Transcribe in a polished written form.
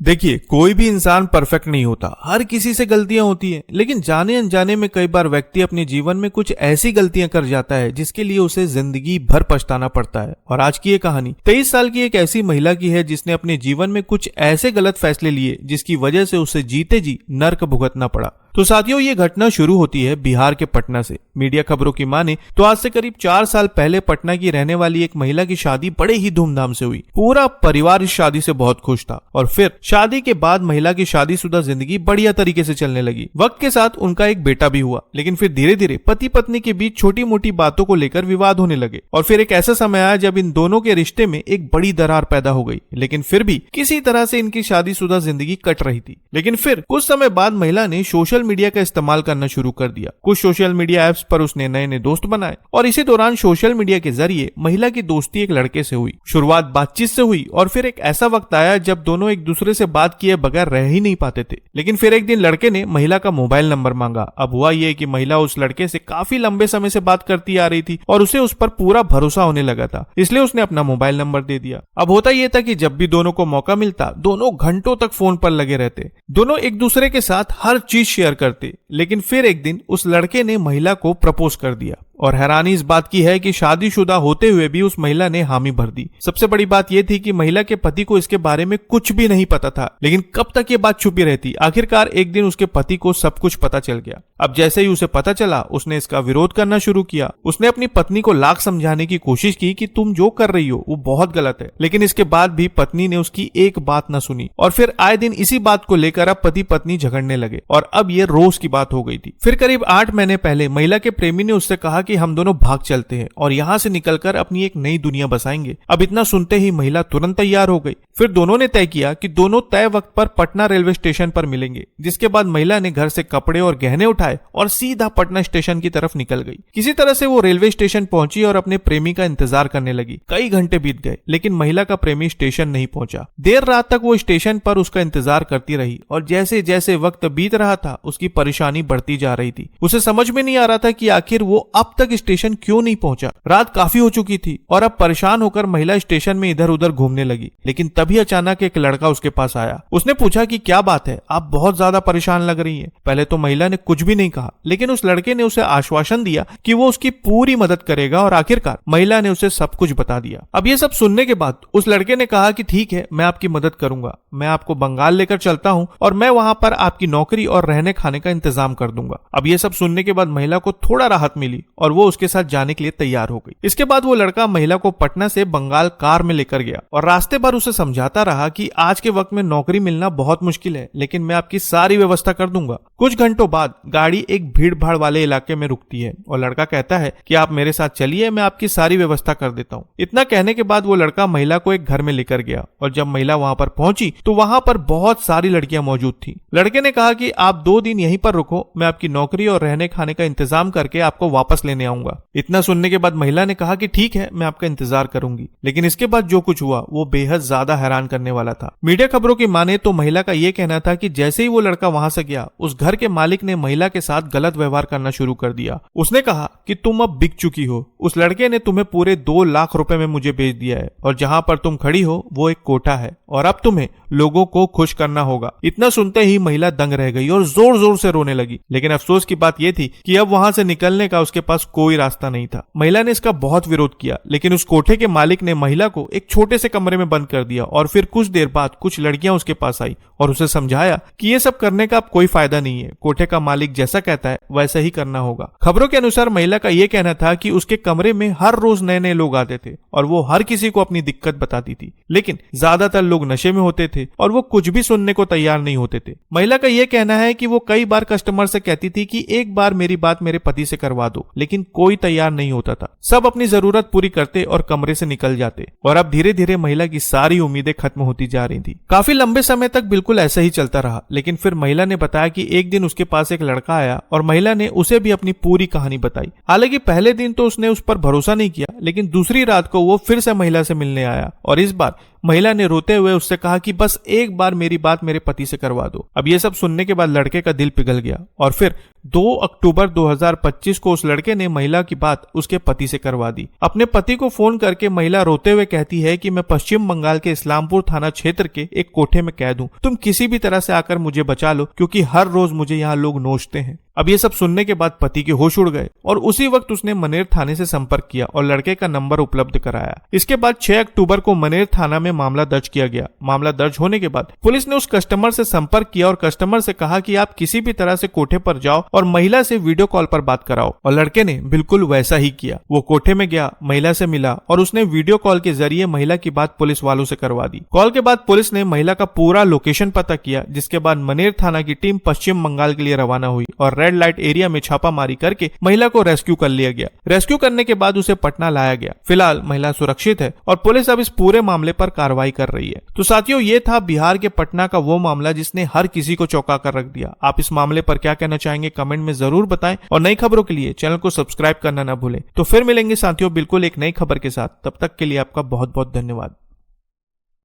देखिए, कोई भी इंसान परफेक्ट नहीं होता, हर किसी से गलतियां होती हैं। लेकिन जाने अनजाने में कई बार व्यक्ति अपने जीवन में कुछ ऐसी गलतियां कर जाता है जिसके लिए उसे जिंदगी भर पछताना पड़ता है। और आज की ये कहानी 23 साल की एक ऐसी महिला की है जिसने अपने जीवन में कुछ ऐसे गलत फैसले लिए जिसकी वजह से उसे जीते जी नर्क भुगतना पड़ा। तो साथियों, ये घटना शुरू होती है बिहार के पटना से। मीडिया खबरों की माने तो आज से करीब 4 साल पहले पटना की रहने वाली एक महिला की शादी बड़े ही धूमधाम से हुई। पूरा परिवार इस शादी से बहुत खुश था और फिर शादी के बाद महिला की शादीशुदा जिंदगी बढ़िया तरीके से चलने लगी। वक्त के साथ उनका एक बेटा भी हुआ, लेकिन फिर धीरे धीरे पति पत्नी के बीच छोटी मोटी बातों को लेकर विवाद होने लगे और फिर एक ऐसा समय आया जब इन दोनों के रिश्ते में एक बड़ी दरार पैदा हो गई। लेकिन फिर भी किसी तरह से इनकी शादीशुदा जिंदगी कट रही थी। लेकिन फिर कुछ समय बाद महिला ने सोशल मीडिया का इस्तेमाल करना शुरू कर दिया। कुछ सोशल मीडिया ऐप्स पर उसने नए नए दोस्त बनाए और इसी दौरान सोशल मीडिया के जरिए महिला की दोस्ती एक लड़के से हुई। शुरुआत बातचीत से हुई और फिर एक ऐसा वक्त आया जब दोनों एक दूसरे से बात किए बगैर रह ही नहीं पाते थे। लेकिन फिर एक दिन लड़के ने महिला का मोबाइल नंबर मांगा। अब हुआ ये कि महिला उस लड़के से काफी लंबे समय से बात करती आ रही थी और उसे उस पर पूरा भरोसा होने लगा था, इसलिए उसने अपना मोबाइल नंबर दे दिया। अब होता यह था कि जब भी दोनों को मौका मिलता दोनों घंटों तक फोन पर लगे रहते, दोनों एक दूसरे के साथ हर चीज शेयर करते। लेकिन फिर एक दिन उस लड़के ने महिला को प्रपोज कर दिया और हैरानी इस बात की है कि शादीशुदा होते हुए भी उस महिला ने हामी भर दी। सबसे बड़ी बात यह थी कि महिला के पति को इसके बारे में कुछ भी नहीं पता था। लेकिन कब तक ये बात छुपी रहती? आखिरकार एक दिन उसके पति को सब कुछ पता चल गया। अब जैसे ही उसे पता चला, उसने इसका विरोध करना शुरू किया। उसने अपनी पत्नी को लाख समझाने की कोशिश की कि तुम जो कर रही हो वो बहुत गलत है, लेकिन इसके बाद भी पत्नी ने उसकी एक बात न सुनी और फिर आए दिन इसी बात को लेकर अब पति पत्नी झगड़ने लगे और अब ये रोज की बात हो गई थी। फिर करीब 8 महीने पहले महिला के प्रेमी ने उससे कहा कि हम दोनों भाग चलते हैं और यहाँ से निकलकर अपनी एक नई दुनिया बसाएंगे। अब इतना सुनते ही महिला तुरंत तैयार हो गई। फिर दोनों ने तय किया कि दोनों तय वक्त पर पटना रेलवे स्टेशन पर मिलेंगे। जिसके बाद महिला ने घर से कपड़े और गहने उठाए और सीधा पटना स्टेशन की तरफ निकल गई। किसी तरह से वो रेलवे स्टेशन पहुंची और अपने प्रेमी का इंतजार करने लगी। कई घंटे बीत गए, लेकिन महिला का प्रेमी स्टेशन नहीं पहुंचा। देर रात तक वो स्टेशन पर उसका इंतजार करती रही और जैसे जैसे वक्त बीत रहा था उसकी परेशानी बढ़ती जा रही थी। उसे समझ में नहीं आ रहा था कि आखिर वो अब तक स्टेशन क्यों नहीं पहुंचा। रात काफी हो चुकी थी और अब परेशान होकर महिला स्टेशन में इधर उधर घूमने लगी। लेकिन तभी अचानक एक लड़का उसके पास आया। उसने पूछा कि क्या बात है, आप बहुत ज्यादा परेशान लग रही हैं। पहले तो महिला ने कुछ भी नहीं कहा, लेकिन उस लड़के ने उसे आश्वासन दिया कि वो उसकी पूरी मदद करेगा और आखिरकार महिला ने उसे सब कुछ बता दिया। अब ये सब सुनने के बाद उस लड़के ने कहा कि ठीक है, मैं आपकी मदद करूंगा, मैं आपको बंगाल लेकर चलता हूँ और मैं वहां पर आपकी नौकरी और रहने खाने का इंतजाम कर दूंगा। अब ये सब सुनने के बाद महिला को थोड़ा राहत मिली और वो उसके साथ जाने के लिए तैयार हो गई। इसके बाद वो लड़का महिला को पटना से बंगाल कार में लेकर गया और रास्ते भर उसे समझाता रहा कि आज के वक्त में नौकरी मिलना बहुत मुश्किल है, लेकिन मैं आपकी सारी व्यवस्था कर दूंगा। कुछ घंटों बाद गाड़ी एक भीड़ भाड़ वाले इलाके में रुकती है और लड़का कहता है कि आप मेरे साथ चलिए, मैं आपकी सारी व्यवस्था कर देता हूँ। इतना कहने के बाद वो लड़का महिला को एक घर में लेकर गया और जब महिला वहां पर पहुंची तो वहां पर बहुत सारी लड़कियां मौजूद थी। लड़के ने कहा कि आप 2 दिन यहीं पर रुको, मैं आपकी नौकरी और रहने खाने का इंतजाम करके आपको वापस लेने आऊंगा। इतना सुनने के बाद महिला ने कहा कि ठीक है, मैं आपका इंतजार करूंगी। लेकिन इसके बाद जो कुछ हुआ वो बेहद ज्यादा हैरान करने वाला था। मीडिया खबरों की माने तो महिला का यह कहना था कि जैसे ही वो लड़का वहां से गया, उस घर के मालिक ने महिला के साथ गलत व्यवहार करना शुरू कर दिया। उसने कहा कि तुम अब बिक चुकी हो, उस लड़के ने तुम्हें पूरे 2 लाख रुपए में मुझे बेच दिया है और जहां पर तुम खड़ी हो वो एक कोठा है और अब तुम्हें लोगों को खुश करना होगा। इतना सुनते ही महिला दंग रह गई और जोर जोर से रोने लगी। लेकिन अफसोस की बात यह थी कि अब वहां से निकलने का उसके पास कोई रास्ता नहीं था। महिला ने इसका बहुत विरोध किया, लेकिन उस कोठे के मालिक ने महिला को एक छोटे से कमरे में बंद कर दिया और फिर कुछ देर बाद कुछ लड़कियां उसके पास आई और उसे समझाया कि ये सब करने का अब कोई फायदा नहीं है। कोठे का मालिक जैसा कहता है वैसा ही करना होगा। खबरों के अनुसार महिला का यह कहना था कि उसके कमरे में हर रोज नए नए लोग आते थे और वो हर किसी को अपनी दिक्कत बताती थी, लेकिन ज्यादातर लोग नशे में होते थे और वो कुछ भी सुनने को तैयार नहीं होते थे। महिला का यह कहना है कि वो कई बार कस्टमर से कहती थी कि एक बार मेरी बात मेरे पति से करवा दो, लेकिन कोई तैयार नहीं होता था। सब अपनी जरूरत पूरी करते और कमरे से निकल जाते और अब धीरे धीरे महिला की सारी उम्मीदें खत्म होती जा रही थी। काफी लंबे समय तक बिल्कुल ऐसा ही चलता रहा, लेकिन फिर महिला ने बताया कि एक दिन उसके पास एक लड़का आया और महिला ने उसे भी अपनी पूरी कहानी बताई। हालांकि पहले दिन तो उसने उस पर भरोसा नहीं किया, लेकिन दूसरी रात को वो फिर से महिला से मिलने आया और इस बार महिला ने रोते हुए उससे कहा कि बस एक बार मेरी बात मेरे पति से करवा दो। अब ये सब सुनने के बाद लड़के का दिल पिघल गया और फिर 2 अक्टूबर 2025 को उस लड़के ने महिला की बात उसके पति से करवा दी। अपने पति को फोन करके महिला रोते हुए कहती है कि मैं पश्चिम बंगाल के इस्लामपुर थाना क्षेत्र के एक कोठे में कैद हूं, तुम किसी भी तरह से आकर मुझे बचा लो क्योंकि हर रोज मुझे यहाँ लोग नोचते हैं। अब ये सब सुनने के बाद पति के होश उड़ गए और उसी वक्त उसने मनेर थाने से संपर्क किया और लड़के का नंबर उपलब्ध कराया। इसके बाद 6 अक्टूबर को मनेर थाना में मामला दर्ज किया गया। मामला दर्ज होने के बाद पुलिस ने उस कस्टमर से संपर्क किया और कस्टमर से कहा कि आप किसी भी तरह से कोठे पर जाओ और महिला से वीडियो कॉल पर बात कराओ, और लड़के ने बिल्कुल वैसा ही किया। वो कोठे में गया, महिला से मिला और उसने वीडियो कॉल के जरिए महिला की बात पुलिस वालों से करवा दी। कॉल के बाद पुलिस ने महिला का पूरा लोकेशन पता किया, जिसके बाद मनेर थाना की टीम पश्चिम बंगाल के लिए रवाना हुई और रेड लाइट एरिया में छापामारी करके महिला को रेस्क्यू कर लिया गया। रेस्क्यू करने के बाद उसे पटना लाया गया। फिलहाल महिला सुरक्षित है और पुलिस अब इस पूरे मामले पर कार्रवाई कर रही है। तो साथियों, ये था बिहार के पटना का वो मामला जिसने हर किसी को चौंका कर रख दिया। आप इस मामले पर क्या कहना चाहेंगे कमेंट में जरूर बताएं और नई खबरों के लिए चैनल को सब्सक्राइब करना ना भूलें। तो फिर मिलेंगे साथियों बिल्कुल एक नई खबर के साथ। तब तक के लिए आपका बहुत बहुत धन्यवाद।